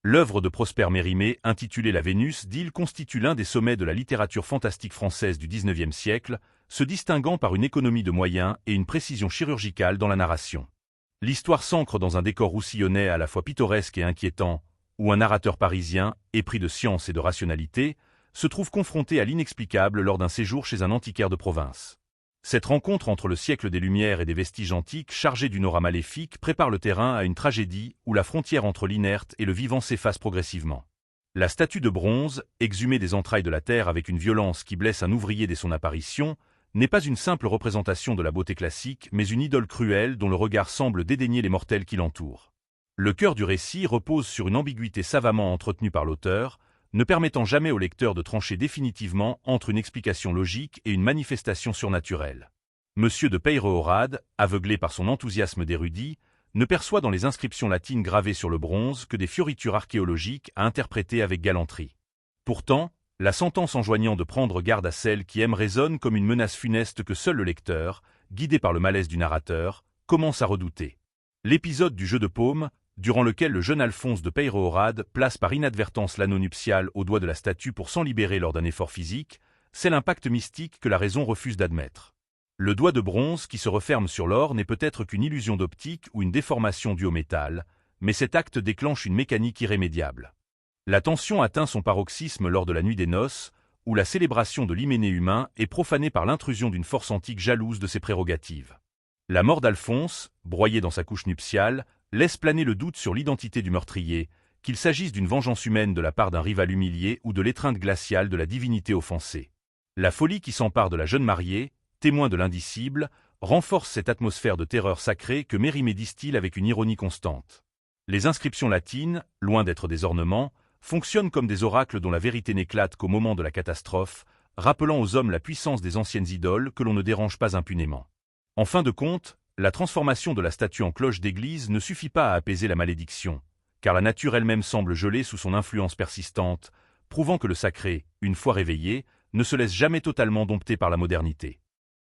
L'œuvre de Prosper Mérimée, intitulée La Vénus d'Île, constitue l'un des sommets de la littérature fantastique française du XIXe siècle, se distinguant par une économie de moyens et une précision chirurgicale dans la narration. L'histoire s'ancre dans un décor roussillonnais à la fois pittoresque et inquiétant, où un narrateur parisien, épris de science et de rationalité, se trouve confronté à l'inexplicable lors d'un séjour chez un antiquaire de province. Cette rencontre entre le siècle des Lumières et des vestiges antiques chargés d'une aura maléfique prépare le terrain à une tragédie où la frontière entre l'inerte et le vivant s'efface progressivement. La statue de bronze, exhumée des entrailles de la terre avec une violence qui blesse un ouvrier dès son apparition, n'est pas une simple représentation de la beauté classique, mais une idole cruelle dont le regard semble dédaigner les mortels qui l'entourent. Le cœur du récit repose sur une ambiguïté savamment entretenue par l'auteur, ne permettant jamais au lecteur de trancher définitivement entre une explication logique et une manifestation surnaturelle. Monsieur de Peyrehorade, aveuglé par son enthousiasme d'érudit, ne perçoit dans les inscriptions latines gravées sur le bronze que des fioritures archéologiques à interpréter avec galanterie. Pourtant, la sentence enjoignant de prendre garde à celle qui aime résonne comme une menace funeste que seul le lecteur, guidé par le malaise du narrateur, commence à redouter. L'épisode du jeu de paume, durant lequel le jeune Alphonse de Peyrehorade place par inadvertance l'anneau nuptial au doigt de la statue pour s'en libérer lors d'un effort physique, c'est l'impact mystique que la raison refuse d'admettre. Le doigt de bronze qui se referme sur l'or n'est peut-être qu'une illusion d'optique ou une déformation due au métal, mais cet acte déclenche une mécanique irrémédiable. La tension atteint son paroxysme lors de la nuit des noces, où la célébration de l'hyménée humain est profanée par l'intrusion d'une force antique jalouse de ses prérogatives. La mort d'Alphonse, broyé dans sa couche nuptiale, laisse planer le doute sur l'identité du meurtrier, qu'il s'agisse d'une vengeance humaine de la part d'un rival humilié ou de l'étreinte glaciale de la divinité offensée. La folie qui s'empare de la jeune mariée, témoin de l'indicible, renforce cette atmosphère de terreur sacrée que Mérimée distille avec une ironie constante. Les inscriptions latines, loin d'être des ornements, fonctionnent comme des oracles dont la vérité n'éclate qu'au moment de la catastrophe, rappelant aux hommes la puissance des anciennes idoles que l'on ne dérange pas impunément. En fin de compte, la transformation de la statue en cloche d'église ne suffit pas à apaiser la malédiction, car la nature elle-même semble gelée sous son influence persistante, prouvant que le sacré, une fois réveillé, ne se laisse jamais totalement dompter par la modernité.